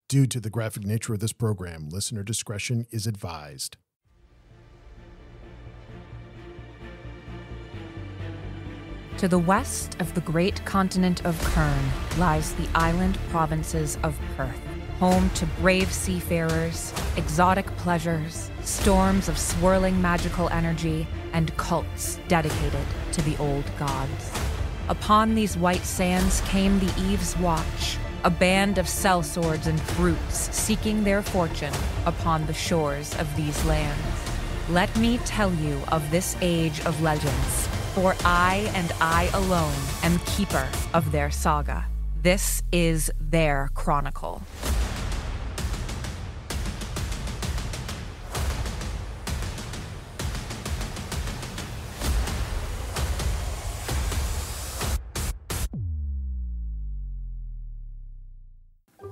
Due to the graphic nature of this program, listener discretion is advised. To the west of the great continent of Kern lies the island provinces of Perth, home to brave seafarers, exotic pleasures, storms of swirling magical energy, and cults dedicated to the old gods. Upon these white sands came the Eve's Watch, a band of sellswords and brutes seeking their fortune upon the shores of these lands. Let me tell you of this age of legends, for I and I alone am keeper of their saga. This is their chronicle.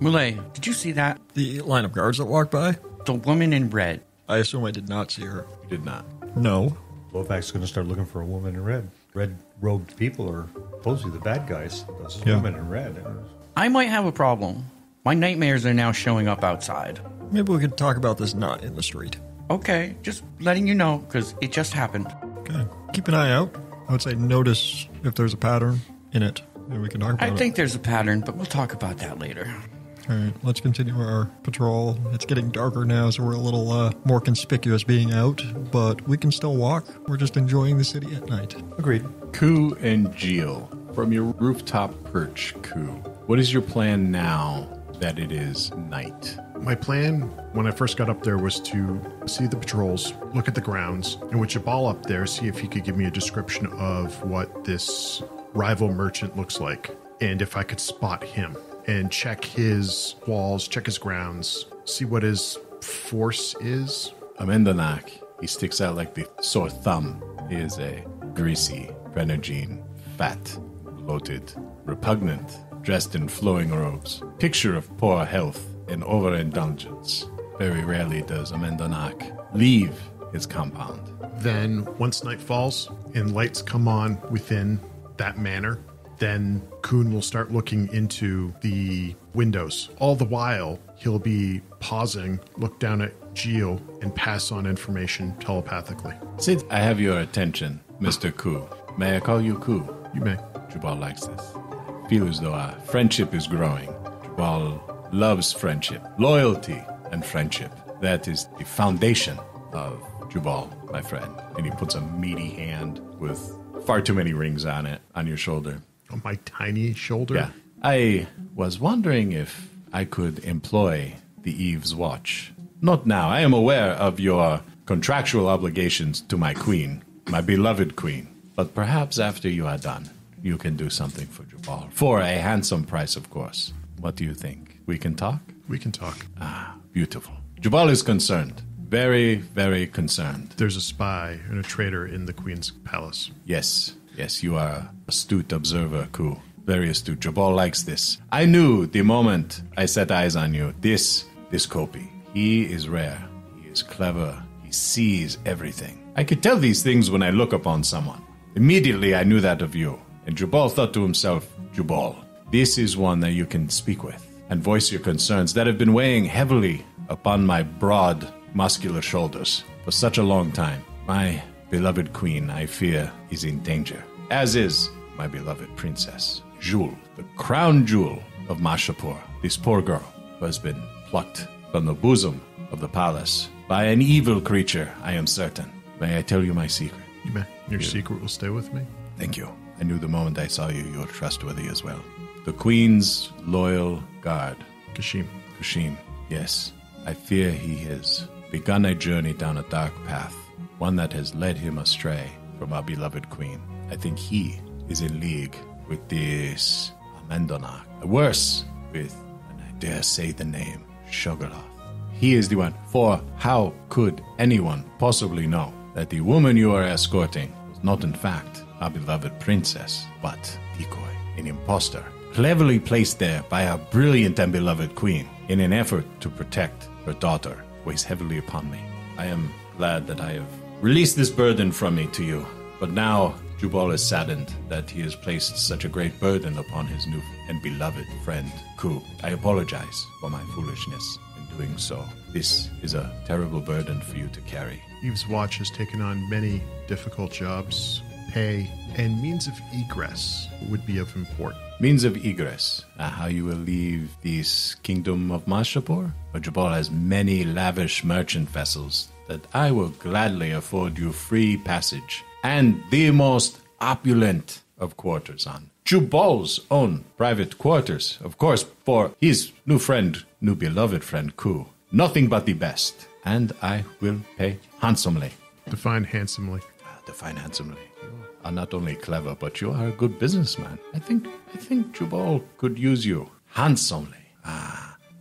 Moulin, did you see that? The line of guards that walked by? The woman in red. I assume I did not see her. You did not. No. Lovak's going to start looking for a woman in red. Red-robed people are supposedly the bad guys. This is woman in red. I might have a problem. My nightmares are now showing up outside. Maybe we could talk about this not in the street. Okay, just letting you know, because it just happened. Okay. Keep an eye out. I would say notice if there's a pattern in it. And we can talk about it. I think there's a pattern, but we'll talk about that later. All right, let's continue our patrol. It's getting darker now, so we're a little more conspicuous being out, but we can still walk. We're just enjoying the city at night. Agreed. Koo and Jeel, from your rooftop perch, Koo, what is your plan now that it is night? My plan when I first got up there was to see the patrols, look at the grounds, and with Jabal up there, see if he could give me a description of what this rival merchant looks like, and if I could spot him. And check his walls, check his grounds, see what his force is. Amendonak, he sticks out like the sore thumb. He is a greasy, grenadine, fat, bloated, repugnant, dressed in flowing robes. Picture of poor health and overindulgence. Very rarely does Amendonak leave his compound. Then, once night falls and lights come on within that manor, then Kuhn will start looking into the windows. All the while, he'll be pausing, look down at Jeel, and pass on information telepathically. Since I have your attention, Mr. Koo, may I call you Koo? You may. Jabal likes this. I feel as though our friendship is growing. Jabal loves friendship, loyalty, and friendship. That is the foundation of Jabal, my friend. And he puts a meaty hand with far too many rings on it, on your shoulder. On my tiny shoulder? Yeah. I was wondering if I could employ the Eve's Watch. Not now. I am aware of your contractual obligations to my queen, my beloved queen. But perhaps after you are done, you can do something for Jabal. For a handsome price, of course. What do you think? We can talk? We can talk. Ah, beautiful. Jabal is concerned. Very, very concerned. There's a spy and a traitor in the queen's palace. Yes. Yes, you are an astute observer, Koo. Very astute. Jabal likes this. I knew the moment I set eyes on you, this Kopi. He is rare. He is clever. He sees everything. I could tell these things when I look upon someone. Immediately I knew that of you. And Jabal thought to himself, Jabal, this is one that you can speak with and voice your concerns that have been weighing heavily upon my broad, muscular shoulders for such a long time. My beloved queen, I fear, is in danger, as is my beloved princess, Jeel, the crown jewel of Mahz'Shapour, this poor girl who has been plucked from the bosom of the palace by an evil creature, I am certain. May I tell you my secret? You may. Your secret will stay with me. Thank you. I knew the moment I saw you, you were trustworthy as well. The queen's loyal guard. Kashim. Yes. I fear he has begun a journey down a dark path, one that has led him astray from our beloved queen. I think he is in league with this Amendonak. Worse, with, and I dare say the name, Shogoloth. He is the one. For how could anyone possibly know that the woman you are escorting was not in fact our beloved princess, but decoy, an impostor, cleverly placed there by our brilliant and beloved queen in an effort to protect her daughter, weighs heavily upon me. I am glad that I have released this burden from me to you, but now Jubal is saddened that he has placed such a great burden upon his new and beloved friend, Ku. I apologize for my foolishness in doing so. This is a terrible burden for you to carry. Eve's Watch has taken on many difficult jobs. Pay and means of egress would be of import. Means of egress. How you will leave this Kingdom of Mahz'Shapour? But Jubal has many lavish merchant vessels that I will gladly afford you free passage and the most opulent of quarters on. Jubal's own private quarters, of course, for his new beloved friend, Ku. Nothing but the best. And I will pay handsomely. Define handsomely. Define handsomely. You are not only clever, but you are a good businessman. I think Jubal could use you handsomely.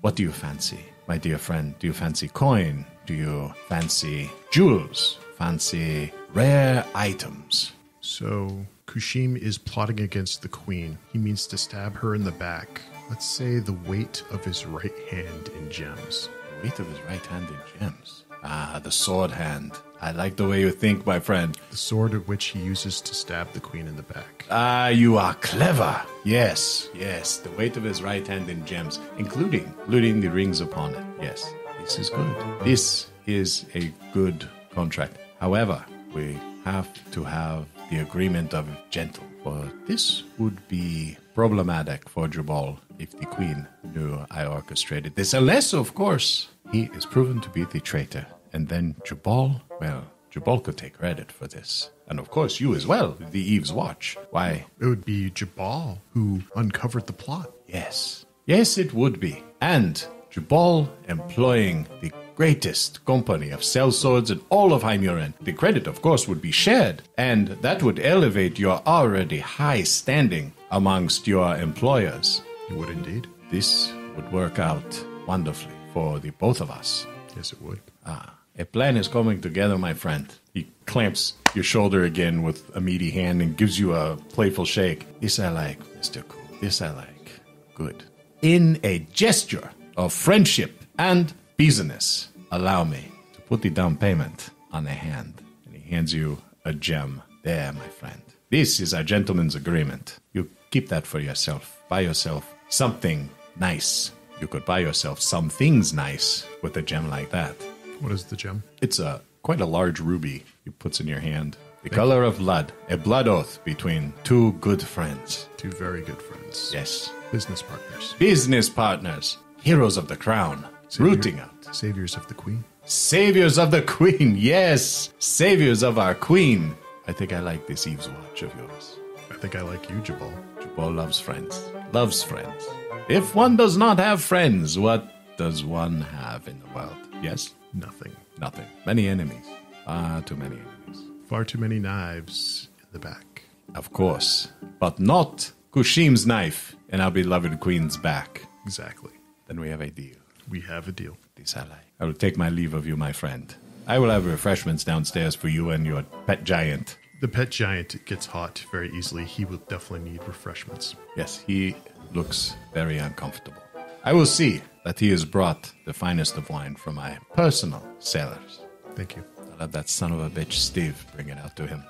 What do you fancy, my dear friend? Do you fancy coin? Do you fancy jewels? Fancy rare items? So, Kushim is plotting against the queen. He means to stab her in the back. Let's say the weight of his right hand in gems. The weight of his right hand in gems. The sword hand. I like the way you think, my friend. The sword at which he uses to stab the queen in the back. You are clever. Yes, the weight of his right hand in gems, including the rings upon it. Yes, this is good. This is a good contract. However, we have to have the agreement of gentle, for this would be problematic for Jubal if the queen knew I orchestrated this, unless, of course, he is proven to be the traitor. And then Jubal could take credit for this. And of course, you as well, the Eve's Watch. Why? It would be Jubal who uncovered the plot. Yes, it would be. And Jubal employing the greatest company of sellswords in all of Heimuren. The credit, of course, would be shared, and that would elevate your already high standing amongst your employers. It would indeed. This would work out wonderfully for the both of us. Yes, it would. A plan is coming together, my friend. He clamps your shoulder again with a meaty hand and gives you a playful shake. This I like, Mr. Cool. This I like. Good. In a gesture of friendship and business, allow me to put the down payment on a hand. And he hands you a gem. There, my friend. This is our gentleman's agreement. You keep that for yourself. Buy yourself something nice. You could buy yourself some things nice with a gem like that. What is the gem? It's quite a large ruby he puts in your hand. The color of blood. A blood oath between two good friends. Two very good friends. Yes. Business partners. Business partners. Heroes of the crown. Rooting out. Saviors of the queen. Saviors of the queen. Yes. Saviors of our queen. I think I like this Eve's Watch of yours. I think I like you, Jubal. Jubal loves friends. Loves friends. If one does not have friends, what does one have in the world? Yes? Nothing. Nothing. Many enemies. Far too many enemies. Far too many knives in the back. Of course. But not Kushim's knife in our beloved queen's back. Exactly. Then we have a deal. We have a deal. This I like. I will take my leave of you, my friend. I will have refreshments downstairs for you and your pet giant. The pet giant gets hot very easily. He will definitely need refreshments. Yes, he looks very uncomfortable. I will see that he has brought the finest of wine from my personal cellars. Thank you. I'll have that son of a bitch Steve bring it out to him.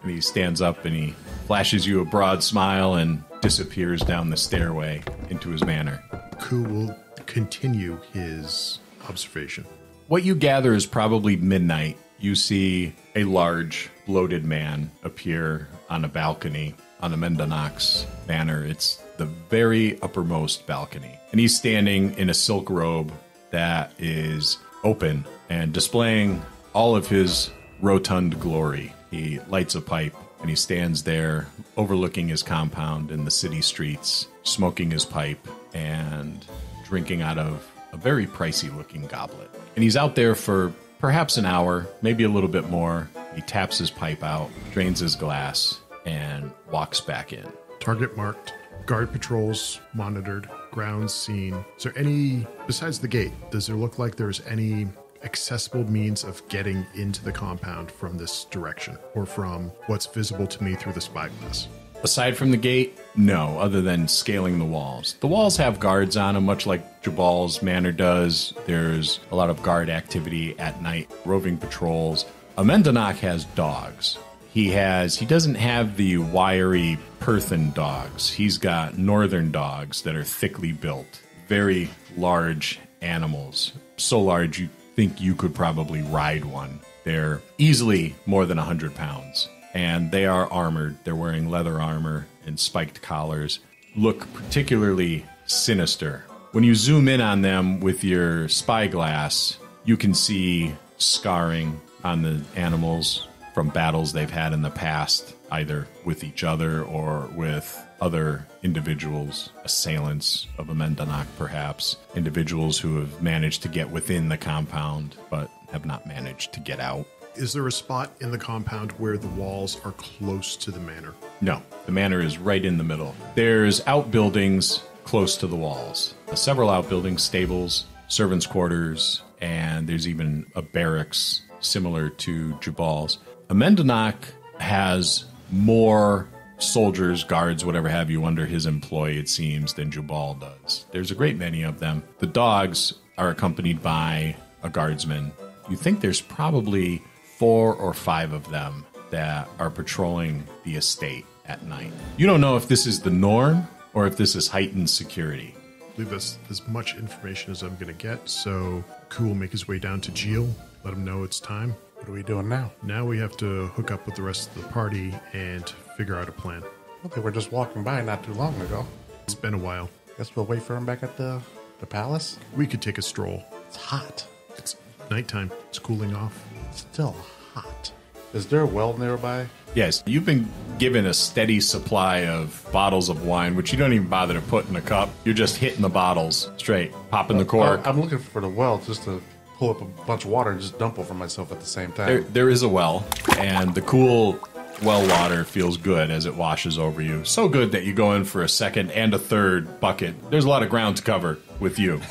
And he stands up and he flashes you a broad smile and disappears down the stairway into his manor. Ku will continue his observation. What you gather is probably midnight. You see a large, bloated man appear on a balcony on a Mendanox manor. It's the very uppermost balcony. And he's standing in a silk robe that is open and displaying all of his rotund glory. He lights a pipe and he stands there overlooking his compound in the city streets, smoking his pipe and drinking out of a very pricey looking goblet. And he's out there for perhaps an hour, maybe a little bit more. He taps his pipe out, drains his glass, and walks back in. Target marked, guard patrols monitored, grounds seen. Is there any, besides the gate, does there look like there's any accessible means of getting into the compound from this direction or from what's visible to me through the spyglass? Aside from the gate, No, other than scaling the walls. The walls have guards on them, much like Jabal's manor does. There's a lot of guard activity at night, roving patrols. Amendanach has dogs. He doesn't have the wiry Perthan dogs. He's got northern dogs that are thickly built, very large animals. So large you think you could probably ride one. They're easily more than 100 pounds. And they are armored. They're wearing leather armor and spiked collars. Look particularly sinister. When you zoom in on them with your spyglass, you can see scarring on the animals from battles they've had in the past, either with each other or with other individuals, assailants of Amendanach perhaps, individuals who have managed to get within the compound but have not managed to get out. Is there a spot in the compound where the walls are close to the manor? No, the manor is right in the middle. There's outbuildings close to the walls. Several outbuildings, stables, servants' quarters, and there's even a barracks similar to Jabal's. Amendanach has more soldiers, guards, whatever have you, under his employ, it seems, than Jabal does. There's a great many of them. The dogs are accompanied by a guardsman. You think there's probably 4 or 5 of them that are patrolling the estate at night. You don't know if this is the norm or if this is heightened security. I believe that's as much information as I'm going to get, so Ku will make his way down to Jeel, let him know it's time. What are we doing now? Now we have to hook up with the rest of the party and figure out a plan. Well, they were just walking by not too long ago. It's been a while. Guess we'll wait for him back at the palace. We could take a stroll. It's hot. It's nighttime. It's cooling off. It's still hot. Is there a well nearby? Yes, you've been given a steady supply of bottles of wine, which you don't even bother to put in a cup. You're just hitting the bottles straight, popping the cork. I'm looking for the well just to pull up a bunch of water and just dump over myself at the same time. There is a well, and the cool well water feels good as it washes over you. So good that you go in for a second and a third bucket. There's a lot of ground to cover with you.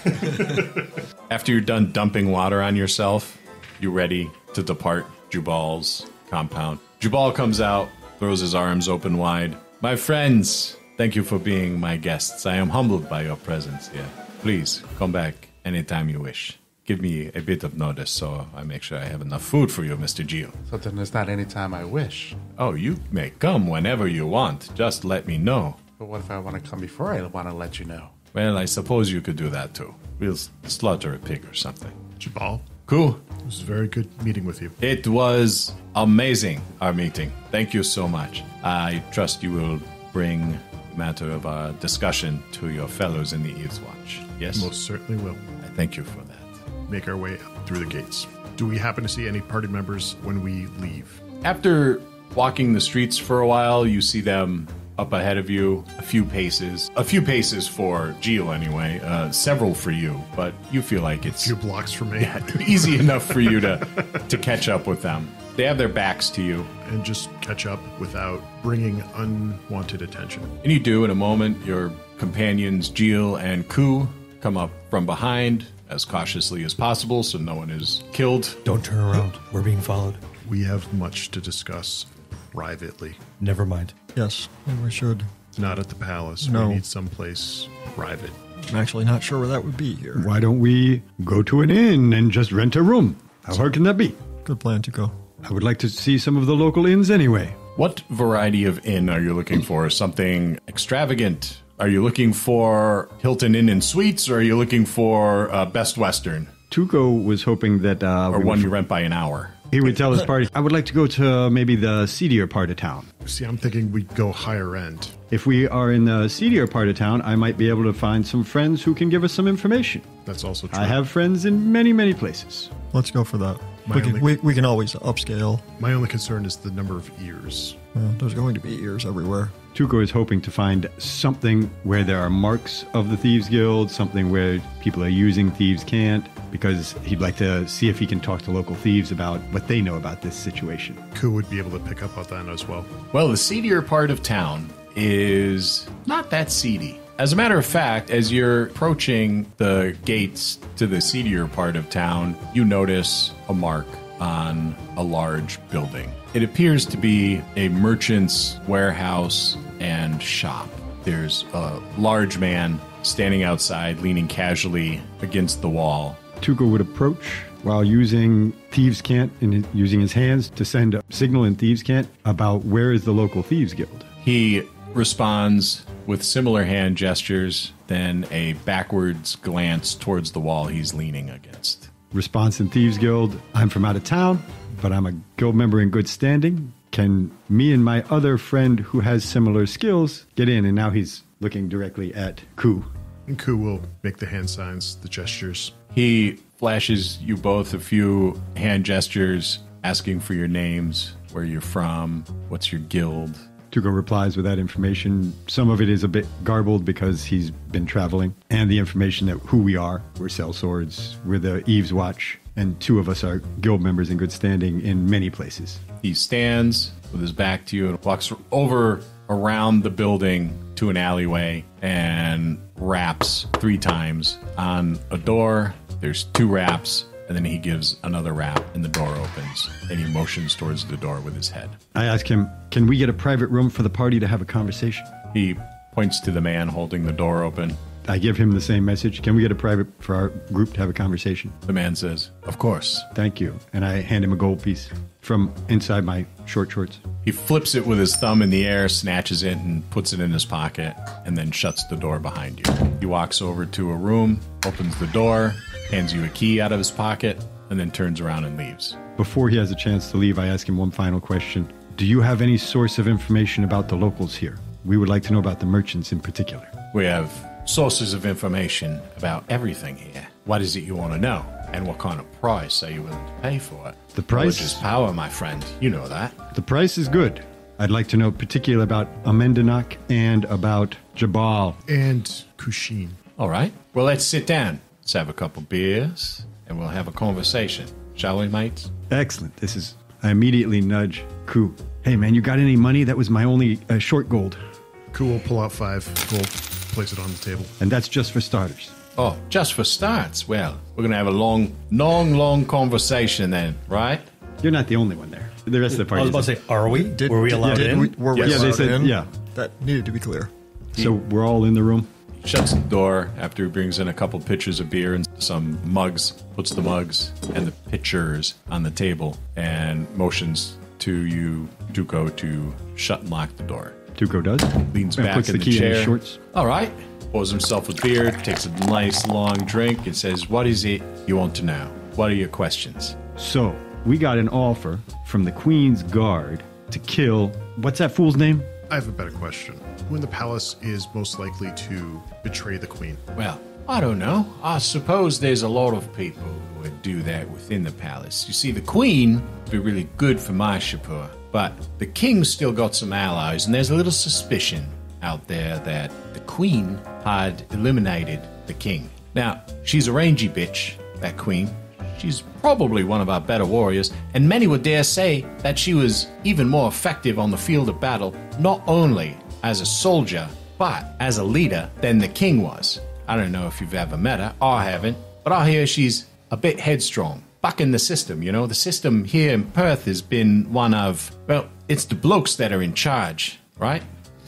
After you're done dumping water on yourself, you're ready to depart Jubal's compound. Jubal comes out, throws his arms open wide. My friends, thank you for being my guests. I am humbled by your presence here. Please, come back anytime you wish. Give me a bit of notice so I make sure I have enough food for you, Mr. Jeel. So then it's not any time I wish. Oh, you may come whenever you want. Just let me know. But what if I want to come before I want to let you know? Well, I suppose you could do that too. We'll slaughter a pig or something. Jabal, Cool. it was a very good meeting with you. It was amazing, our meeting. Thank you so much. I trust you will bring the matter of our discussion to your fellows in the Eve's Watch. Yes? Most certainly will. I thank you for that. Make our way through the gates. Do we happen to see any party members when we leave? After walking the streets for a while, you see them up ahead of you, a few paces for Jeel anyway, several for you, but you feel like it's A few blocks from me. easy enough for you to catch up with them. They have their backs to you. And just catch up without bringing unwanted attention. And you do in a moment. Your companions, Jeel and Ku, come up from behind as cautiously as possible so no one is killed. Don't turn around. We're being followed. We have much to discuss privately. Never mind. Yes, and we should. Not at the palace. No. We need someplace private. I'm actually not sure where that would be here. Why don't we go to an inn and just rent a room? How hard can that be? Good plan to go. I would like to see some of the local inns anyway. What variety of inn are you looking for? Something extravagant? Are you looking for Hilton Inn and Suites, or are you looking for Best Western? Tuco was hoping that Or one you rent by an hour? he would tell his party, I would like to go to maybe the seedier part of town. See, I'm thinking we'd go higher end. If we are in the seedier part of town, I might be able to find some friends who can give us some information. That's also true. I have friends in many, many places. Let's go for that. My We can, only- we can always upscale. My only concern is the number of ears. There's going to be ears everywhere. Tuco is hoping to find something where there are marks of the Thieves Guild, something where people are using thieves can't, because he'd like to see if he can talk to local thieves about what they know about this situation. Ku would be able to pick up on that as well. Well, the seedier part of town is not that seedy. As a matter of fact, as you're approaching the gates to the seedier part of town, you notice a mark on a large building. It appears to be a merchant's warehouse and shop. There's a large man standing outside, leaning casually against the wall. Tuco would approach while using Thieves' Cant and using his hands to send a signal in Thieves' Cant about where is the local Thieves Guild. He responds with similar hand gestures, then a backwards glance towards the wall he's leaning against. Response in Thieves Guild, I'm from out of town, but I'm a guild member in good standing. Can me and my other friend who has similar skills get in? And now he's looking directly at Ku. And Ku will make the hand signs, the gestures. He flashes you both a few hand gestures, asking for your names, where you're from, what's your guild. Tuco replies with that information. Some of it is a bit garbled because he's been traveling. And the information that who we are. We're sellswords. We're the Eve's Watch. And 2 of us are guild members in good standing in many places. He stands with his back to you and walks over around the building to an alleyway and raps 3 times on a door. There's 2 raps, and then he gives another rap, and the door opens, and he motions towards the door with his head. I ask him, can we get a private room for the party to have a conversation? He points to the man holding the door open. I give him the same message. Can we get a private for our group to have a conversation? The man says, of course. Thank you. And I hand him a gold piece from inside my short shorts. He flips it with his thumb in the air, snatches it, and puts it in his pocket, and then shuts the door behind you. He walks over to a room, opens the door, hands you a key out of his pocket, and then turns around and leaves. Before he has a chance to leave, I ask him one final question. Do you have any source of information about the locals here? We would like to know about the merchants in particular. We have sources of information about everything here. What is it you want to know? And what kind of price are you willing to pay for it? The price? Knowledge is power, my friend. You know that. The price is good. I'd like to know particularly about Amendenak and about Jabal. And Kushin. All right. Well, let's sit down. Let's have a couple beers, and we'll have a conversation. Shall we, mates? Excellent. I immediately nudge Ku. Hey, man, you got any money? That was my only short gold. Ku will pull out 5 gold, place it on the table. And that's just for starters. Oh, just for starts? Well, we're going to have a long conversation then, right? You're not the only one there. The rest of the party. I was about to say, are we? Were we allowed in? Were we Yeah, they allowed said, in? yeah. That needed to be clear. So we're all in the room? He shuts the door after he brings in a couple pitchers of beer and some mugs, puts the mugs and the pitchers on the table, and motions to you, Tuco, to shut and lock the door. Tuco does. Leans And back puts in the the key in chair. his shorts. All right. Pours himself a beer, takes a nice long drink, and says, what is it you want to know? What are your questions? So, we got an offer from the Queen's Guard to kill... What's that fool's name? I have a better question. Who in the palace is most likely to betray the queen? Well, I don't know. I suppose there's a lot of people who would do that within the palace. You see, the queen would be really good for Mahz'Shapour, but the king's still got some allies, and there's a little suspicion out there that the queen had eliminated the king. Now, she's a rangy bitch, that queen. She's probably one of our better warriors, and many would dare say that she was even more effective on the field of battle, not only as a soldier, but as a leader than the king was. I don't know if you've ever met her. I haven't. But I hear she's a bit headstrong. Bucking the system, you know. The system here in Perth has been one of, well, it's the blokes that are in charge, right?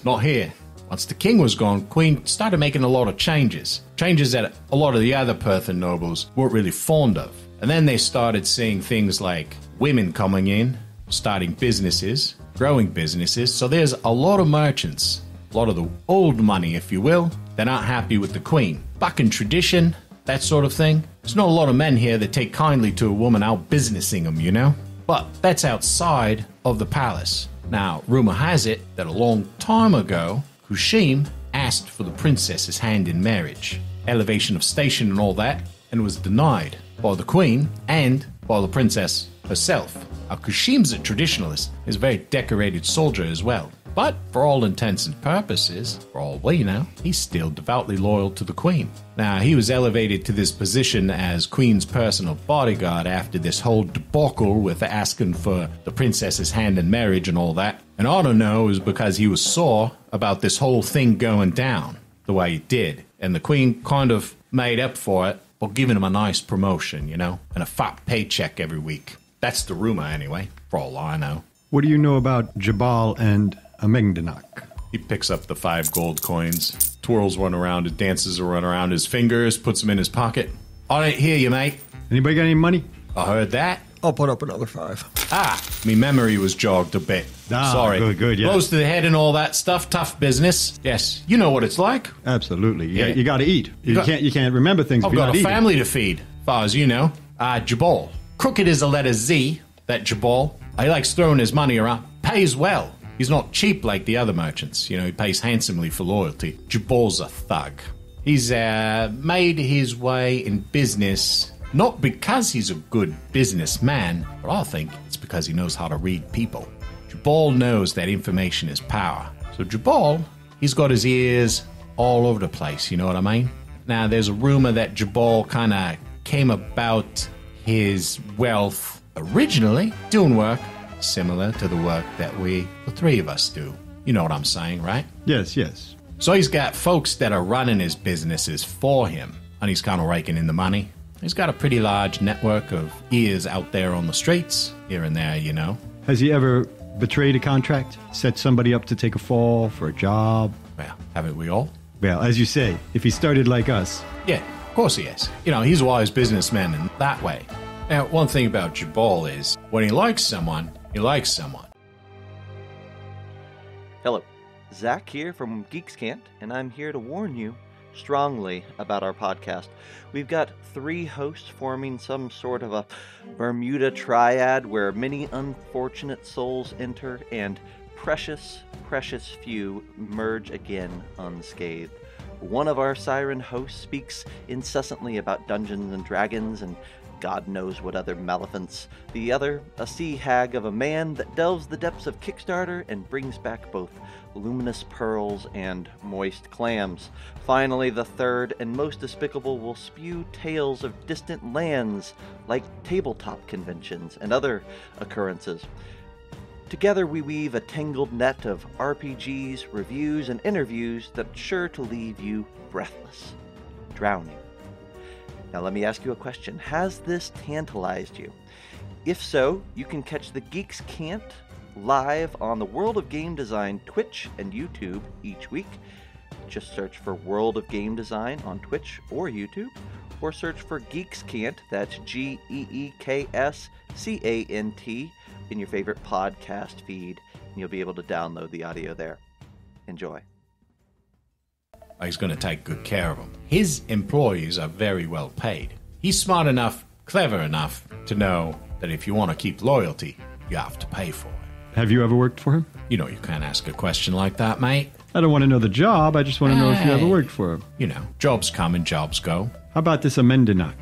Not here. Once the king was gone, Queen started making a lot of changes. Changes that a lot of the other Perthan nobles weren't really fond of. And then they started seeing things like women coming in, starting businesses, growing businesses. So there's a lot of merchants, a lot of the old money, if you will, that aren't happy with the queen. Bucking tradition, that sort of thing. There's not a lot of men here that take kindly to a woman out businessing them, you know? But that's outside of the palace. Now, rumor has it that a long time ago, Kushim asked for the princess's hand in marriage, elevation of station and all that, and was denied by the queen and by the princess herself. Now, Kushim's a traditionalist, is a very decorated soldier as well. But for all intents and purposes, for all we know, he's still devoutly loyal to the queen. Now, he was elevated to this position as queen's personal bodyguard after this whole debacle with asking for the princess's hand in marriage and all that. And I don't know, it was because he was sore about this whole thing going down the way it did. And the queen kind of made up for it by giving him a nice promotion, you know, and a fat paycheck every week. That's the rumor anyway, for all I know. What do you know about Jabal and Amendenak? He picks up the 5 gold coins, twirls one around, dances one around his fingers, puts them in his pocket. I didn't hear you, mate. Anybody got any money? I heard that. I'll put up another 5. Me memory was jogged a bit. Sorry. Good, yeah. Blows to the head and all that stuff. Tough business. Yes, you know what it's like. Absolutely. Yeah. You got to eat. You can't remember things. I've if you're got not a eating. family to feed, far as you know. Jabal. Crooked is the letter Z, that Jabal. He likes throwing his money around. Pays well. He's not cheap like the other merchants. You know, he pays handsomely for loyalty. Jabal's a thug. He's made his way in business, not because he's a good businessman, but I think it's because he knows how to read people. Jabal knows that information is power. So Jabal, he's got his ears all over the place, you know what I mean? Now, there's a rumor that Jabal kind of came about his wealth originally doing work similar to the work that the 3 of us do. You know what I'm saying, right? Yes. So he's got folks that are running his businesses for him, and he's kind of raking in the money. He's got a pretty large network of ears out there on the streets, here and there, you know. Has he ever betrayed a contract? Set somebody up to take a fall for a job? Well, haven't we all? Well, as you say, if he started like us. Yeah, of course he is. You know, he's a wise businessman in that way. Now, one thing about Jabal is, when he likes someone, he likes someone. Hello, Zach here from Geeks Can't, and I'm here to warn you strongly about our podcast. We've got 3 hosts forming some sort of a Bermuda triad where many unfortunate souls enter and precious few merge again unscathed. One of our siren hosts speaks incessantly about Dungeons and Dragons and God knows what other maleficence. The other, a sea hag of a man that delves the depths of Kickstarter and brings back both luminous pearls and moist clams. Finally, the third and most despicable will spew tales of distant lands like tabletop conventions and other occurrences. Together we weave a tangled net of RPGs, reviews, and interviews that's sure to leave you breathless, drowning. Now let me ask you a question. Has this tantalized you? If so, you can catch the Geeks Can't live on the World of Game Design Twitch and YouTube each week. Just search for World of Game Design on Twitch or YouTube, or search for Geeks Can't, that's GeeksCant, in your favorite podcast feed, and you'll be able to download the audio there. Enjoy. He's going to take good care of them. His employees are very well paid. He's smart enough, clever enough to know that if you want to keep loyalty, you have to pay for it. Have you ever worked for him? You know, you can't ask a question like that, mate. I don't want to know the job. I just want to know if you ever worked for him. You know, jobs come and jobs go. How about this Amendanok?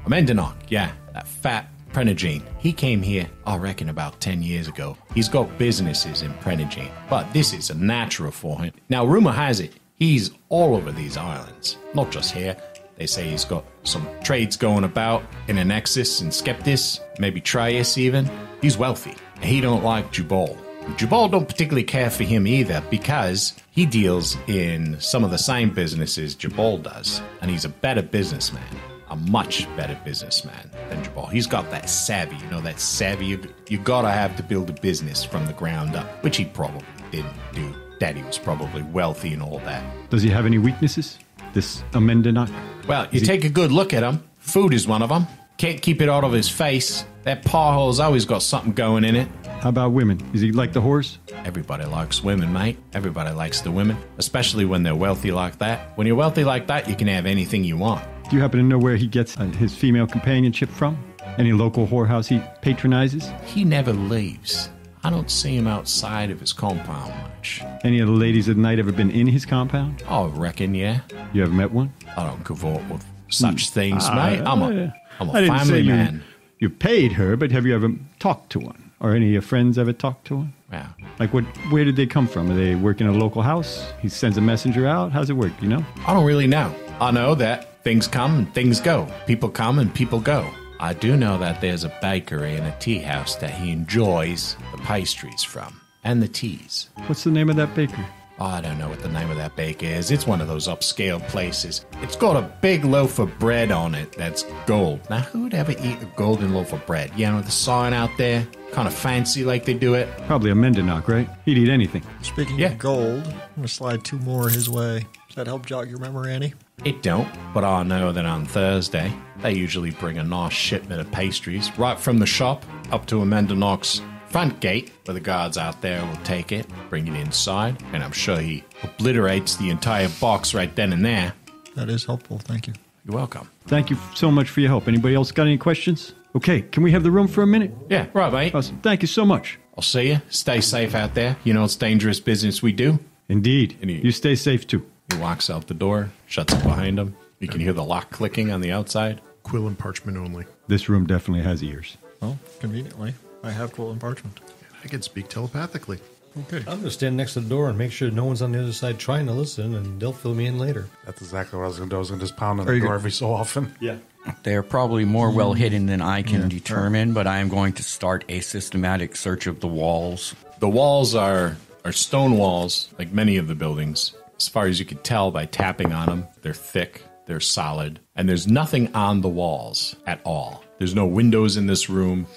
Amendanok, yeah, that fat Prenogene. He came here, I reckon, about 10 years ago. He's got businesses in Prenogene, but this is a natural for him. Now, rumor has it, he's all over these islands, not just here. They say he's got some trades going about in Anexis and Skeptis, maybe Trias even. He's wealthy. He don't like Jabal. Jabal don't particularly care for him either because he deals in some of the same businesses Jabal does, and he's a better businessman, a much better businessman than Jabal. He's got that savvy, you know, that savvy you gotta have to build a business from the ground up, which he probably didn't do. Daddy was probably wealthy and all that. Does he have any weaknesses, this Amendanok? Well, you take a good look at him. Food is one of them. Can't keep it out of his face. That pawhole's always got something going in it. How about women? Is he like the horse? Everybody likes women, mate. Everybody likes the women, especially when they're wealthy like that. When you're wealthy like that, you can have anything you want. Do you happen to know where he gets his female companionship from? Any local whorehouse he patronizes? He never leaves. I don't see him outside of his compound much. Any of the ladies of the night ever been in his compound? I reckon, yeah. You ever met one? I don't cavort with such things, mate. I'm a I didn't family say man. You paid her, but have you ever talked to one? Or any of your friends ever talked to one? Yeah. Like, where did they come from? Are they working in a local house? He sends a messenger out? How's it work, you know? I don't really know. I know that things come and things go. People come and people go. I do know that there's a bakery and a tea house that he enjoys the pastries from. And the teas. What's the name of that bakery? I don't know what the name of that bake is. It's one of those upscale places. It's got a big loaf of bread on it that's gold. Now, who would ever eat a golden loaf of bread? You know, the sign out there, kind of fancy like they do it. Probably a Mendenok, right? He'd eat anything. Speaking of gold, I'm going to slide 2 more his way. Does that help jog your memory, Annie? It don't, but I know that on Thursday, they usually bring a nice shipment of pastries right from the shop up to a Mendenok's front gate, where the guards out there will take it, bring it inside, and I'm sure he obliterates the entire box right then and there. That is helpful, thank you. You're welcome. Thank you so much for your help. Anybody else got any questions? Okay, can we have the room for a minute? Yeah, right, mate. Awesome. Thank you so much. I'll see you. Stay safe out there. You know it's dangerous business we do. Indeed. And you stay safe, too. He walks out the door, shuts it behind him. You can hear the lock clicking on the outside. Quill and parchment only. This room definitely has ears. Well, conveniently, I have quill and parchment. I can speak telepathically. Okay. I'm going to stand next to the door and make sure no one's on the other side trying to listen, and they'll fill me in later. That's exactly what I was going to do. I was going to just pound on the door every so often. Yeah. They're probably more well hidden than I can determine, but I am going to start a systematic search of the walls. The walls are stone walls, like many of the buildings. As far as you can tell by tapping on them, they're thick, they're solid, and there's nothing on the walls at all. There's no windows in this room.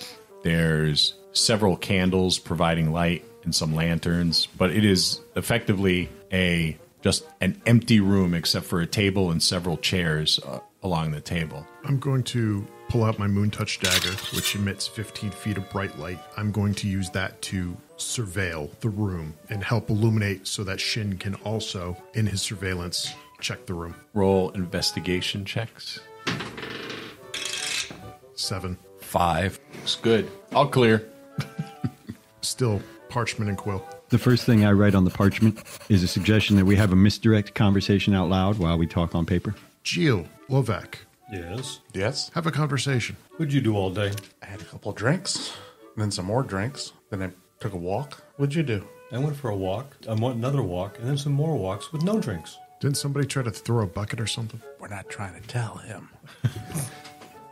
There's several candles providing light and some lanterns, but it is effectively just an empty room except for a table and several chairs along the table. I'm going to pull out my Moon Touch dagger, which emits 15 feet of bright light. I'm going to use that to surveil the room and help illuminate so that Shynn can also, in his surveillance, check the room. Roll investigation checks. 7. 5. Looks good. All clear. Still, parchment and quill. The first thing I write on the parchment is a suggestion that we have a misdirect conversation out loud while we talk on paper. Jeel, Lovak, Yes? Yes? have a conversation. What'd you do all day? I had a couple of drinks, and then some more drinks. Then I took a walk. What'd you do? I went for a walk. I went another walk, and then some more walks with no drinks. Didn't somebody try to throw a bucket or something? We're not trying to tell him.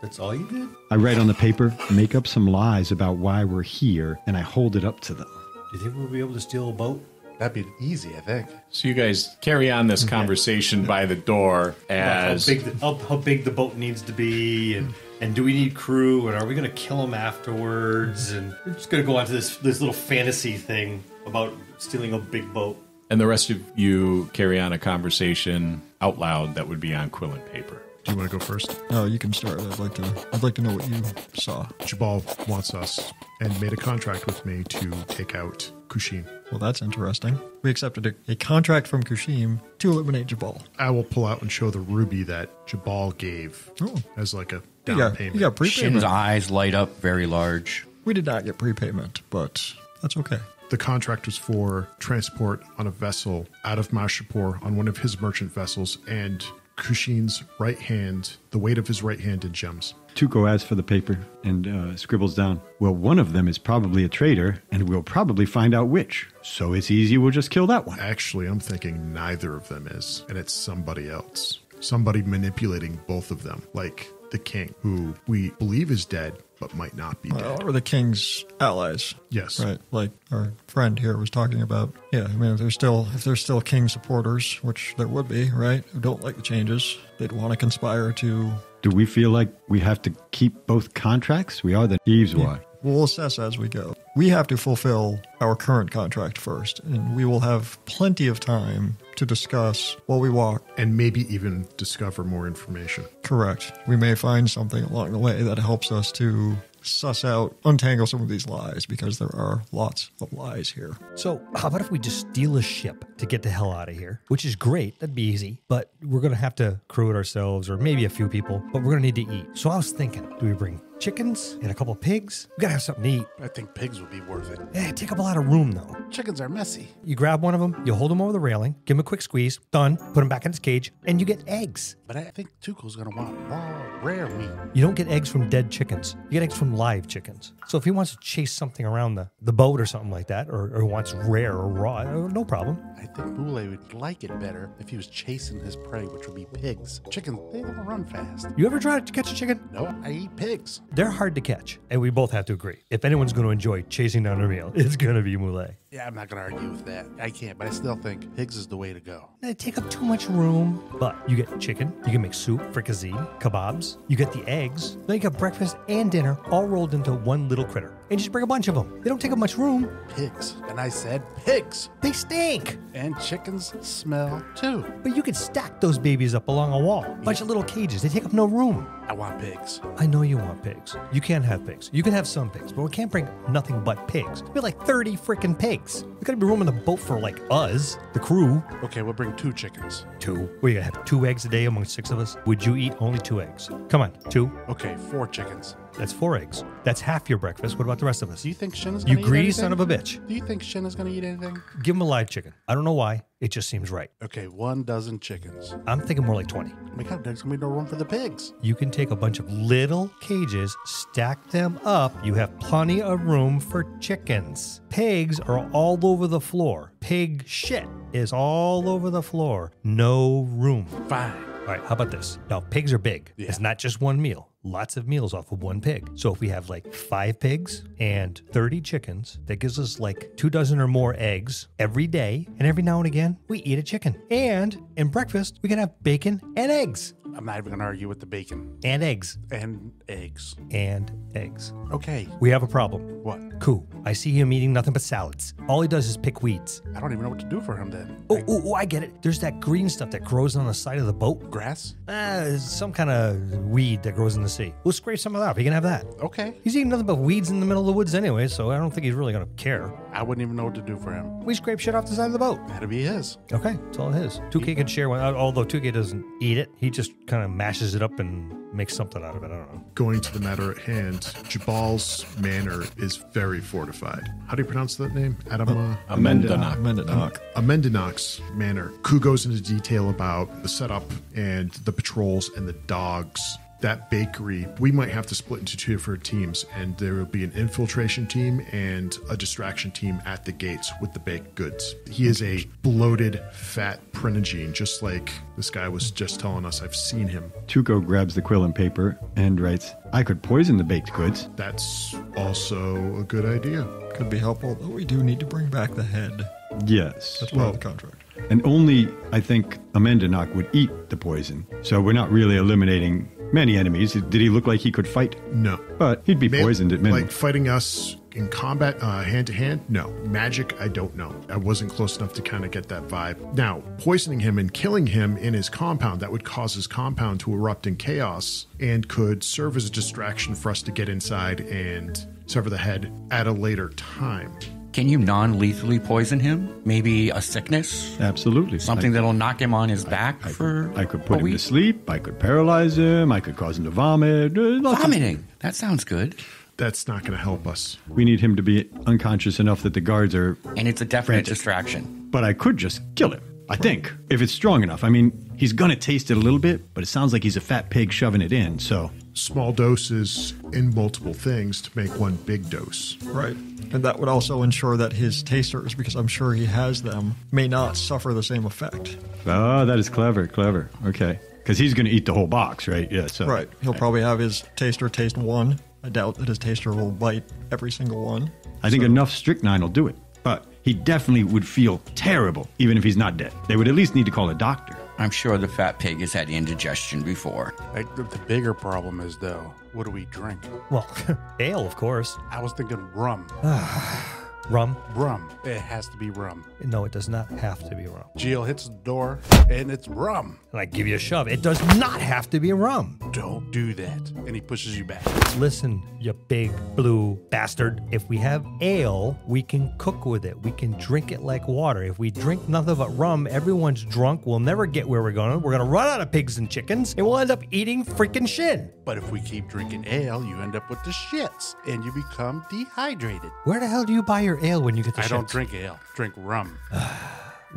That's all you did? I write on the paper, make up some lies about why we're here, and I hold it up to them. Do you think we'll be able to steal a boat? That'd be easy, I think. So you guys carry on this conversation by the door as... How big the boat needs to be, and do we need crew, and are we going to kill them afterwards? And we're just going to go on to this little fantasy thing about stealing a big boat. And the rest of you carry on a conversation out loud that would be on quill and paper. Do you want to go first? Oh, you can start. I'd like to know what you saw. Jabal wants us and made a contract with me to take out Kushim. Well, that's interesting. We accepted a contract from Kushim to eliminate Jabal. I will pull out and show the ruby that Jabal gave as like a down payment. You got prepayment. Shinn's eyes light up very large. We did not get prepayment, but that's okay. The contract was for transport on a vessel out of Mahz'Shapour on one of his merchant vessels, and Kushim's right hand, the weight of his right hand in gems. Tuco asks for the paper and scribbles down, well, one of them is probably a traitor, and we'll probably find out which. So it's easy, we'll just kill that one. Actually, I'm thinking neither of them is, and it's somebody else. Somebody manipulating both of them, like the king, who we believe is dead, but might not be dead. Or the king's allies. Yes. Right, like our friend here was talking about. Yeah, I mean, if there's still king supporters, which there would be, right, who don't like the changes, they'd want to conspire to... Do we feel like we have to keep both contracts? We are the thieves, why? We'll assess as we go. We have to fulfill our current contract first, and we will have plenty of time to discuss while we walk. And maybe even discover more information. Correct. We may find something along the way that helps us to untangle some of these lies, because there are lots of lies here. So how about if we just steal a ship to get the hell out of here? Which is great. That'd be easy. But we're going to have to crew it ourselves, or maybe a few people, but we're going to need to eat. So I was thinking, do we bring chickens and a couple of pigs? We got to have something to eat. I think pigs would be worth it. Yeah, take up a lot of room, though. Chickens are messy. You grab one of them, you hold him over the railing, give him a quick squeeze, done, put him back in his cage, and you get eggs. But I think Tuco's going to want raw, rare meat. You don't get eggs from dead chickens. You get eggs from live chickens. So if he wants to chase something around the boat or something like that, or wants rare or raw, no problem. I think Moulin would like it better if he was chasing his prey, which would be pigs. Chickens, they don't run fast. You ever tried to catch a chicken? No, I eat pigs. They're hard to catch, and we both have to agree. If anyone's going to enjoy chasing down a meal, it's going to be Moulin. Yeah, I'm not going to argue with that. I can't, but I still think pigs is the way to go. They take up too much room. But you get chicken, you can make soup, fricassee, kebabs, you get the eggs, then you got breakfast and dinner all rolled into one little critter. And just bring a bunch of them. They don't take up much room. Pigs. And I said pigs. They stink. And chickens smell too. But you could stack those babies up along a wall. Bunch of little cages. They take up no room. I want pigs. I know you want pigs. You can't have pigs. You can have some pigs, but we can't bring nothing but pigs. We have like 30 freaking pigs. There's gotta be room on the boat for like us, the crew. Okay, we'll bring 2 chickens. 2? We gotta have 2 eggs a day among 6 of us? Would you eat only 2 eggs? Come on, 2? Okay, 4 chickens. That's 4 eggs. That's half your breakfast. What about the rest of us? Do you think Shynn is going to eat You greedy anything? son of a bitch. Do you think Shynn is going to eat anything? Give him a live chicken. I don't know why. It just seems right. Okay, 1 dozen chickens. I'm thinking more like 20. Oh my God, there's going to be no room for the pigs. You can take a bunch of little cages, stack them up. You have plenty of room for chickens. Pigs are all over the floor. Pig shit is all over the floor. No room. Fine. All right, how about this? Now, pigs are big. Yeah. It's not just one meal. Lots of meals off of 1 pig. So if we have like 5 pigs and 30 chickens, that gives us like 2 dozen or more eggs every day. And every now and again, we eat a chicken. And in breakfast, we can have bacon and eggs. I'm not even going to argue with the bacon. And eggs. And eggs. And eggs. Okay. We have a problem. What? Koo. I see him eating nothing but salads. All he does is pick weeds. I don't even know what to do for him then. Oh, I get it. There's that green stuff that grows on the side of the boat. Grass? Some kind of weed that grows in the sea. We'll scrape some of that up. He can have that. Okay. He's eating nothing but weeds in the middle of the woods anyway, so I don't think he's really going to care. I wouldn't even know what to do for him. We scrape shit off the side of the boat. That'd be his. Okay, it's all his. 2K can share one, although 2K doesn't eat it. He just kind of mashes it up and makes something out of it. I don't know. Going to the matter at hand, Jabal's manor is very fortified. How do you pronounce that name? Amendanach. Amendanach's manor. Ku goes into detail about the setup and the patrols and the dogs. That bakery, we might have to split into 2 different teams, and there will be an infiltration team and a distraction team at the gates with the baked goods. He is a bloated, fat prenogene, just like this guy was just telling us. I've seen him. Tuco grabs the quill and paper and writes, I could poison the baked goods. That's also a good idea. Could be helpful, though we do need to bring back the head. Yes. That's part of the contract. And only, I think, Amendanach would eat the poison. So we're not really eliminating many enemies. Did he look like he could fight? No. But he'd be poisoned at minimum. Like fighting us in combat, hand to hand? No. Magic? I don't know. I wasn't close enough to kind of get that vibe. Now, poisoning him and killing him in his compound, that would cause his compound to erupt in chaos and could serve as a distraction for us to get inside and sever the head at a later time. Can you non-lethally poison him? Maybe a sickness? Absolutely. Something that'll knock him on his back for I could put a him to week? sleep. I could paralyze him. I could cause him to vomit. Vomiting. That sounds good. That's not going to help us. We need him to be unconscious enough that the guards are... And it's a definite frantic. distraction. But I could just kill him, I think, if it's strong enough. I mean, he's going to taste it a little bit, but it sounds like he's a fat pig shoving it in, so... Small doses in multiple things to make one big dose. Right. And that would also ensure that his tasters, because I'm sure he has them, may not suffer the same effect. Oh, that is clever. Okay. Because he's going to eat the whole box, right? Yeah, so... Right. He'll probably have his taster taste 1. I doubt that his taster will bite every single one. I think enough strychnine will do it. But he definitely would feel terrible, even if he's not dead. They would at least need to call a doctor. I'm sure the fat pig has had indigestion before. The bigger problem is, though, what do we drink? Well, ale, of course. I was thinking rum. Rum? Rum. It has to be rum. No, it does not have to be rum. Jeel hits the door, and it's rum. And I give you a shove. It does not have to be rum. Don't do that. And he pushes you back. Listen, you big blue bastard. If we have ale, we can cook with it. We can drink it like water. If we drink nothing but rum, everyone's drunk. We'll never get where we're going. We're going to run out of pigs and chickens, and we'll end up eating freaking Shynn. But if we keep drinking ale, you end up with the shits, and you become dehydrated. Where the hell do you buy your ale when you get the shits? I don't drink ale. Drink rum.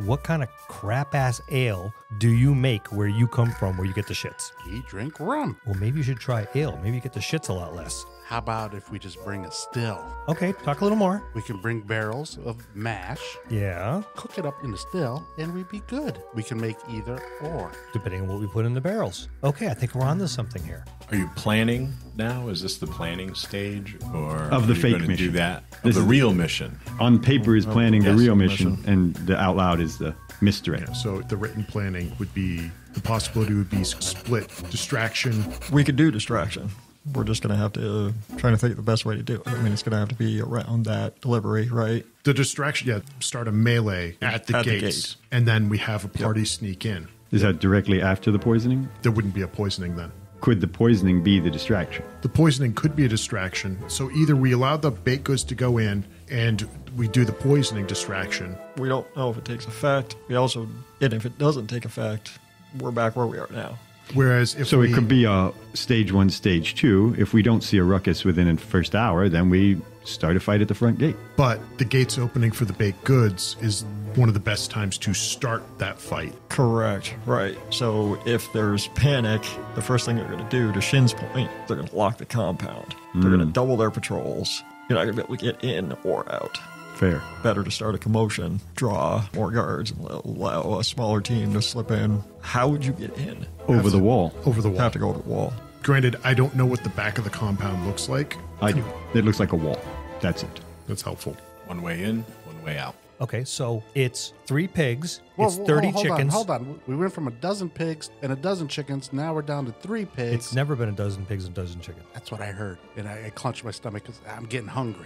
What kind of crap-ass ale do you make where you come from where you get the shits? We drink rum. Well, maybe you should try ale. Maybe you get the shits a lot less. How about if we just bring a still? Okay, talk a little more. We can bring barrels of mash, Yeah, cook it up in the still, and we'd be good. We can make either or. depending on what we put in the barrels. Okay, I think we're on to something here. Are you planning now? Is this the planning stage, or Of the are you fake gonna mission. Do that of This the is- real mission. On paper is planning the yes, real the mission, mission. and the out loud is the misdirect. Yeah, so the written planning would be, the possibility would be split distraction. We could do distraction. We're just going to have to try to think of the best way to do it. I mean, it's going to have to be around that delivery, right? The distraction, yeah, start a melee at the gates, and then we have a party sneak in. Is that directly after the poisoning? There wouldn't be a poisoning then. Could the poisoning be the distraction? The poisoning could be a distraction. So either we allow the baked goods to go in and we do the poisoning distraction. We don't know if it takes effect. And if it doesn't take effect, we're back where we are now. Whereas if So we, it could be a stage 1, stage 2. If we don't see a ruckus within the first hour, then we start a fight at the front gate. but the gates opening for the baked goods is one of the best times to start that fight. Correct. Right. So if there's panic, the first thing they're going to do, to Shin's point, they're going to lock the compound. They're going to double their patrols. You're not going to be able to get in or out. Fair. Better to start a commotion, draw more guards, and allow a smaller team to slip in. How would you get in? Over the wall. Over the wall. Have to go over the wall. Granted, I don't know what the back of the compound looks like. I do. It looks like a wall. That's it. That's helpful. One way in, one way out. Okay, so it's 3 pigs, Whoa, it's whoa, 30 hold chickens. Hold on. We went from a dozen pigs and a dozen chickens. Now we're down to 3 pigs. It's never been a dozen pigs and a dozen chickens. That's what I heard. And I clenched my stomach because I'm getting hungry.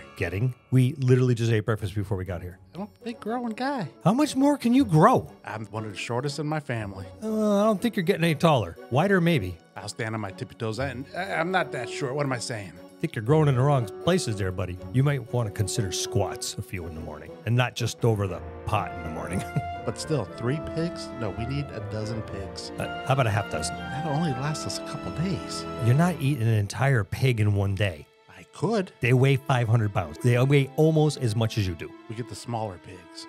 We literally just ate breakfast before we got here. I'm a big growing guy. How much more can you grow? I'm one of the shortest in my family. I don't think you're getting any taller. Wider, maybe. I'll stand on my tippy toes. I'm not that short. What am I saying? I think you're growing in the wrong places there, buddy. You might want to consider squats a few in the morning and not just over the pot in the morning. But still, 3 pigs? No, we need a dozen pigs. How about a half dozen? That'll only last us a couple days. You're not eating an entire pig in one day. I could. They weigh 500 pounds. They weigh almost as much as you do. We get the smaller pigs.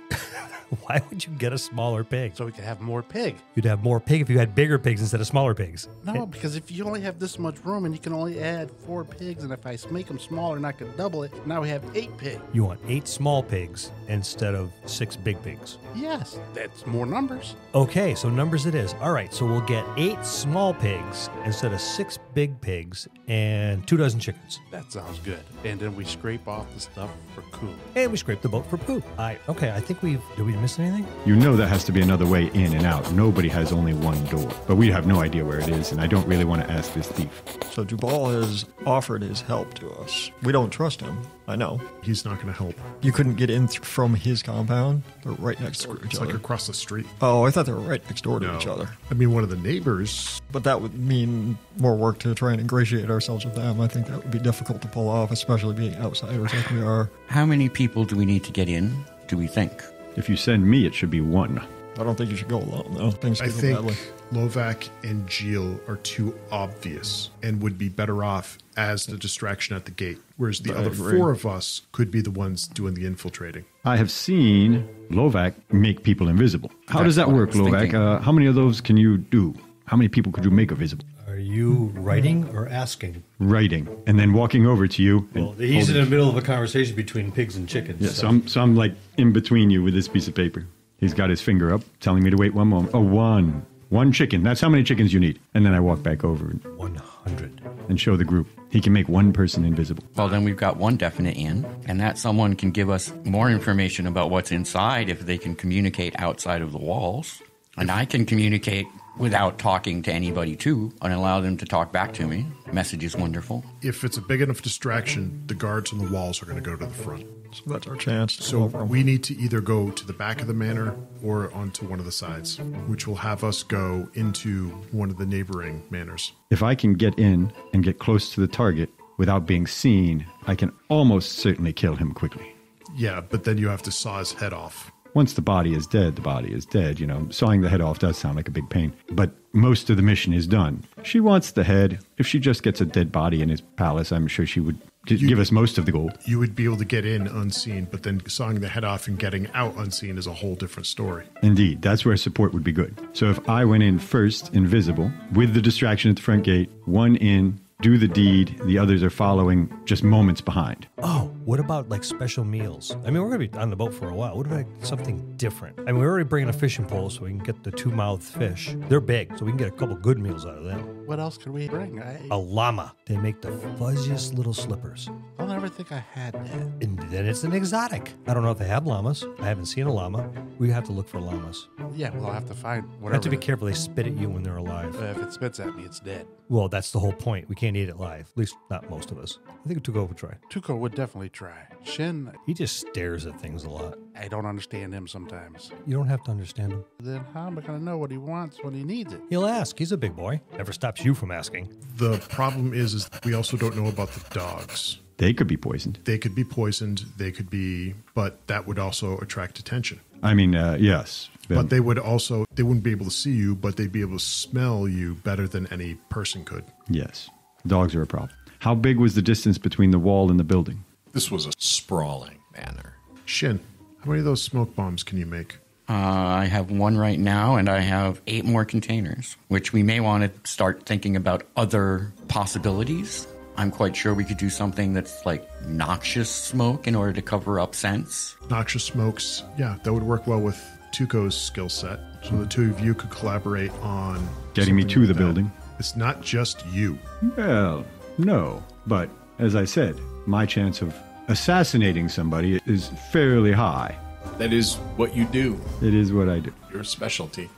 Why would you get a smaller pig? So we can have more pig. You'd have more pig if you had bigger pigs instead of smaller pigs. No, because if you only have this much room and you can only add 4 pigs, and if I make them smaller and I can double it, now we have 8 pigs. You want 8 small pigs instead of 6 big pigs. Yes, that's more numbers. Okay, so numbers it is. All right, so we'll get 8 small pigs instead of 6 big pigs and 2 dozen chickens. That sounds good. And then we scrape off the stuff for Koo. And we scrape the boat for poop. Okay, I think did we miss anything? You know that has to be another way in and out. Nobody has only one door. But we have no idea where it is, and I don't really want to ask this thief. So Jubal has offered his help to us. We don't trust him. I know. He's not going to help. You couldn't get in from his compound. They're right next to each It's other. like across the street. Oh, I thought they were right next door to each other. I mean, one of the neighbors. But that would mean more work to try and ingratiate ourselves with them. I think that would be difficult to pull off, especially being outsiders like we are. How many people do we need to get in, do we think? If you send me, it should be 1. I don't think you should go alone, though. Things I could go think badly. Lovak and Jeel are too obvious and would be better off as the distraction at the gate, whereas the I other agree. 4 of us could be the ones doing the infiltrating. I have seen Lovak make people invisible. How does that what I work, was Lovak? thinking. How many of those can you do? How many people could you make invisible? Are you writing or asking? Writing, and then walking over to you. And Well, he's in holding- the middle of a conversation between pigs and chickens. Yeah, so I'm like in between you with this piece of paper. He's got his finger up, telling me to wait one moment. Oh, 1. 1 chicken. That's how many chickens you need. And then I walk back over 100. and show the group. He can make 1 person invisible. Well, then we've got one definite in, and that someone can give us more information about what's inside if they can communicate outside of the walls. And I can communicate without talking to anybody too, and allow them to talk back to me. Message is wonderful. If it's a big enough distraction, the guards on the walls are going to go to the front. So that's our chance. To So go over 'em. we need to either go to the back of the manor or onto one of the sides, which will have us go into one of the neighboring manors. If I can get in and get close to the target without being seen, I can almost certainly kill him quickly. Yeah, but then you have to saw his head off. Once the body is dead, the body is dead. You know, sawing the head off does sound like a big pain, but most of the mission is done. She wants the head. If she just gets a dead body in his palace, I'm sure she would to give us most of the gold. You would be able to get in unseen, but then sawing the head off and getting out unseen is a whole different story. Indeed, that's where support would be good. So if I went in first, invisible, with the distraction at the front gate, one in, do the deed, the others are following just moments behind. Oh, what about like special meals? I mean, we're going to be on the boat for a while. What about something different? I mean, we're already bringing a fishing pole so we can get the 2-mouthed fish. They're big, so we can get a couple good meals out of them. What else could we bring? A llama. They make the fuzziest little slippers. I don't ever think I had that. And then it's an exotic. I don't know if they have llamas. I haven't seen a llama. We have to look for llamas. Yeah, we'll have to find We whatever. have to be careful. They spit at you when they're alive. If it spits at me, it's dead. Well, that's the whole point. We can't eat it live. At least not most of us. I think Tuco would try. Tuco would definitely try. Shynn, He just stares at things a lot. I don't understand him sometimes. You don't have to understand him. Then how am I going to know what he wants when he needs it? He'll ask. He's a big boy. Never stops you from asking. The problem is we also don't know about the dogs. They could be poisoned. They could be poisoned, but that would also attract attention. I mean, yes. But they wouldn't be able to see you, but they'd be able to smell you better than any person could. Yes. Dogs are a problem. How big was the distance between the wall and the building? This was a sprawling manor. Shynn, how many of those smoke bombs can you make? I have 1 right now, and I have 8 more containers, which we may want to start thinking about other possibilities. I'm quite sure we could do something that's like noxious smoke in order to cover up scents. Noxious smokes, yeah, that would work well with Tuco's skill set. So the two of you could collaborate on Getting me something to like the that. building. It's not just you. Well, no. But as I said, my chance of assassinating somebody is fairly high. That is what you do. It is what I do. Your specialty.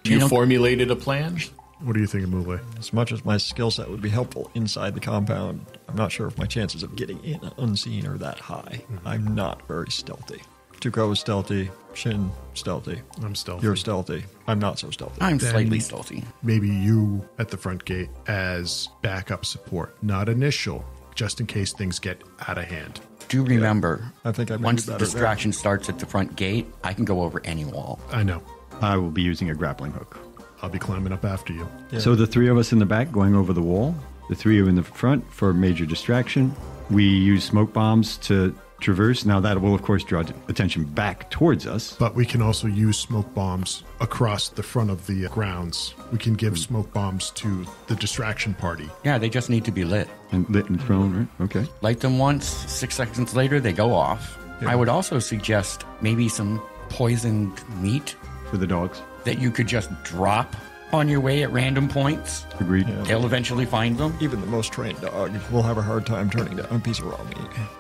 You You don't- formulated a plan? What do you think, Moulin? As much as my skill set would be helpful inside the compound, I'm not sure if my chances of getting in unseen are that high. I'm not very stealthy. Tuco is stealthy. Shynn, stealthy. I'm stealthy. You're stealthy. I'm not so stealthy. I'm Then- slightly stealthy. Maybe you at the front gate as backup support, not initial, just in case things get out of hand. Do remember, I think I may once be the better distraction starts at the front gate, I can go over any wall. I know. I will be using a grappling hook. I'll be climbing up after you. Yeah. So the 3 of us in the back going over the wall, the 3 of you in the front for major distraction. We use smoke bombs to traverse. Now that will, of course, draw attention back towards us. But we can also use smoke bombs across the front of the grounds. We can give smoke bombs to the distraction party. Yeah, they just need to be lit. And lit and thrown, right? Okay. Light them once, 6 seconds later, they go off. I would also suggest maybe some poisoned meat For the dogs. that you could just drop on your way at random points. Agreed. Yeah. They'll eventually find them. Even the most trained dog will have a hard time turning down a piece of raw meat.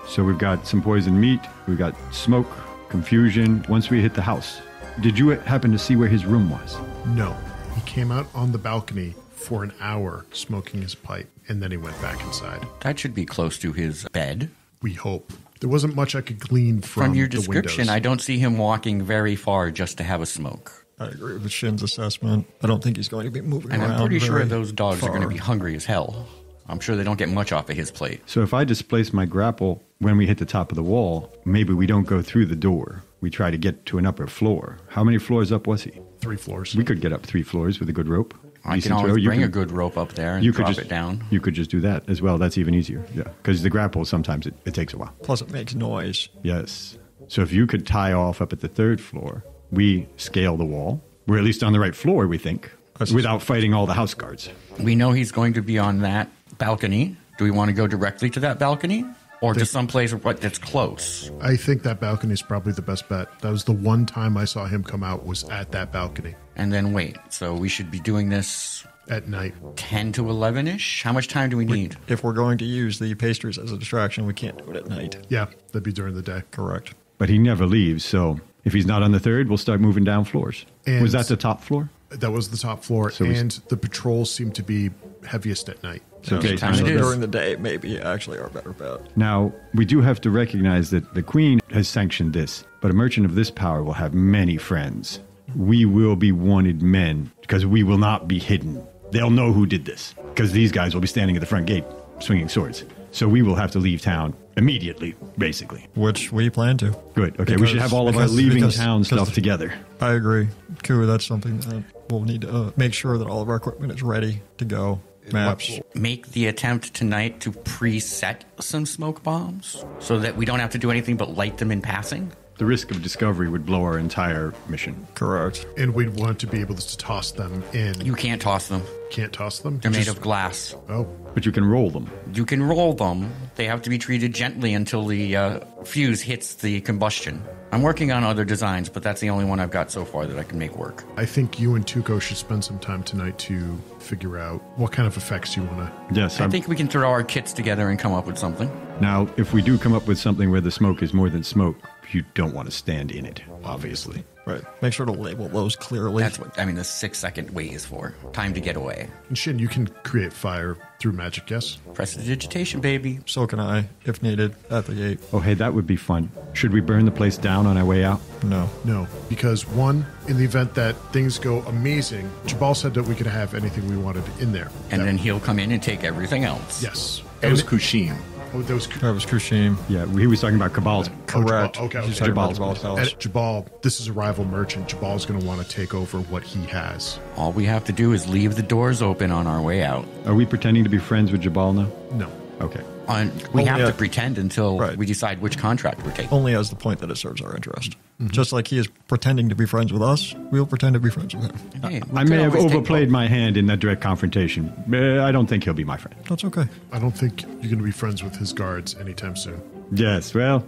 So we've got some poisoned meat. We've got smoke, confusion. Once we hit the house, did you happen to see where his room was? No. He came out on the balcony for an hour smoking his pipe, and then he went back inside. That should be close to his bed. We hope. There wasn't much I could glean from Your the description, windows. I don't see him walking very far just to have a smoke. I agree with Shinn's assessment. I don't think he's going to be moving And around. I'm pretty sure very those dogs are going to far. be hungry as hell. I'm sure they don't get much off of his plate. So if I displace my grapple when we hit the top of the wall, maybe we don't go through the door. We try to get to an upper floor. How many floors up was he? 3 floors. We could get up 3 floors with a good rope. I Decent can always throw. You bring can- a good rope up there and you could drop just, it down. You could just do that as well. That's even easier. Yeah. Because the grapple, sometimes it takes a while. Plus, it makes noise. Yes. So if you could tie off up at the 3rd floor, we scale the wall. We're at least on the right floor, we think, without fighting all the house guards. We know he's going to be on that balcony. Do we want to go directly to that balcony? Or to someplace that's close? I think that balcony is probably the best bet. That was the one time I saw him come out was at that balcony And then wait. So we should be doing this at night. 10 to 11-ish? How much time do we need? If we're going to use the pastries as a distraction, we can't do it at night. Yeah, that'd be during the day. Correct. But he never leaves, so if he's not on the 3rd, we'll start moving down floors. And- Was that the top floor? That was the top floor, So we- and the patrols seem to be heaviest at night. So Okay, daytime. time it is. During the day, maybe actually our better bet. Now, we do have to recognize that the Queen has sanctioned this, but a merchant of this power will have many friends. We will be wanted men because we will not be hidden. They'll know who did this because these guys will be standing at the front gate swinging swords. So we will have to leave town immediately, basically. Which we plan to. Good. Okay, we should have all of our leaving town stuff together. I agree. Koo, that's something that we'll need to make sure that all of our equipment is ready to go. Maps. Make the attempt tonight to preset some smoke bombs so that we don't have to do anything but light them in passing. The risk of discovery would blow our entire mission. Correct. And we'd want to be able to toss them in. You can't toss them. Can't toss them? They're made of glass. Oh. But you can roll them. You can roll them. They have to be treated gently until the fuse hits the combustion. I'm working on other designs, but that's the only one I've got so far that I can make work. I think you and Tuco should spend some time tonight to figure out what kind of effects you want to... Yes, I think we can throw our kits together and come up with something. Now, if we do come up with something where the smoke is more than smoke, you don't want to stand in it, obviously. Right. Make sure to label those clearly. That's what, the 6-second wait is for. Time to get away. And Shynn, you can create fire through magic, yes? Prestidigitation, baby. So can I, if needed, at the gate. Oh, hey, that would be fun. Should we burn the place down on our way out? No. No, because one, in the event that things go amazing, Jabal said that we could have anything we wanted in there. And then he'll come in and take everything else. Yes. That was Kushim. Oh, that was Kushim. Yeah, he was talking about Cabal's. Correct. Okay. He's talking about Jabal's And palace. Jabal, this is a rival merchant. Jabal's going to want to take over what he has. All we have to do is leave the doors open on our way out. Are we pretending to be friends with Jabal now? No. Okay. We Only have to at- pretend until Right. we decide which contract we're taking. Only as the point that it serves our interest. Just like he is pretending to be friends with us, we'll pretend to be friends with him. Hey, we I could may have always take overplayed both. my hand in that direct confrontation. I don't think he'll be my friend. That's okay. I don't think you're going to be friends with his guards anytime soon. Yes, well,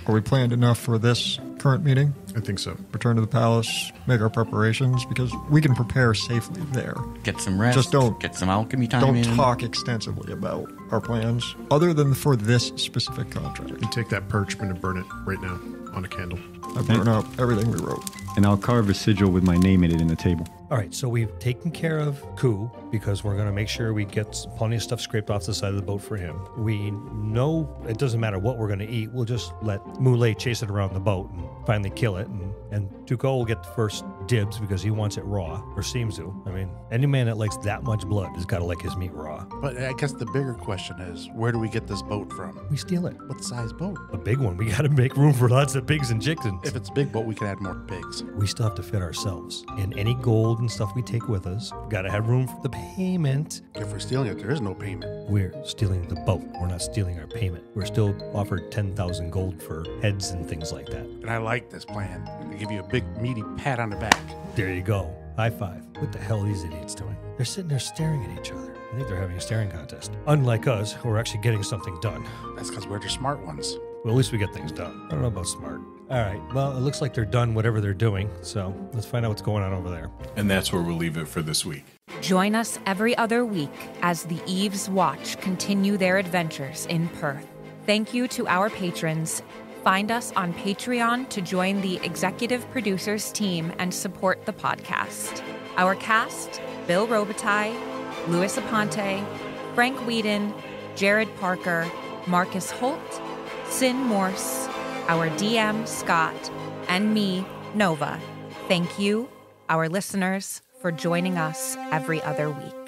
Are we planned enough for this current meeting? I think so. Return to the palace, make our preparations, because we can prepare safely there. Get some rest. Just don't- get some alchemy time Don't in. talk extensively about our plans, other than for this specific contract. You take that parchment and burn it right now on a candle. I burn up everything we wrote. and I'll carve a sigil with my name in it in the table. All right, so we've taken care of Ku because we're going to make sure we get plenty of stuff scraped off the side of the boat for him. We know it doesn't matter what we're going to eat. We'll just let Moulin chase it around the boat and finally kill it. And Tuco will get the first dibs because he wants it raw, or seems to. I mean, any man that likes that much blood has got to like his meat raw. But I guess the bigger question is, where do we get this boat from? We steal it. What size boat? A big one. We got to make room for lots of pigs and chickens. If it's a big boat, we can add more pigs. We still have to fit ourselves. And any gold and stuff we take with us, got to have room for the payment. If we're stealing it, there is no payment. We're stealing the boat. We're not stealing our payment. We're still offered 10,000 gold for heads and things like that. And I like this plan. I'm gonna give you a big, meaty pat on the back. There you go. High five. What the hell are these idiots doing? They're sitting there staring at each other. I think they're having a staring contest. Unlike us, who are actually getting something done. That's because we're the smart ones. Well, at least we get things done. I don't know about smart. All right. Well, it looks like they're done whatever they're doing. So let's find out what's going on over there. And that's where we'll leave it for this week. Join us every other week as the Eve's Watch continue their adventures in Perth. Thank you to our patrons. Find us on Patreon to join the executive producers team and support the podcast. Our cast: Bill Robitaille, Louis Aponte, Frank Whedon, Jared Parker, Marcus Holt, Sin Morse, our DM, Scott, and me, Nova. Thank you, our listeners, for joining us every other week.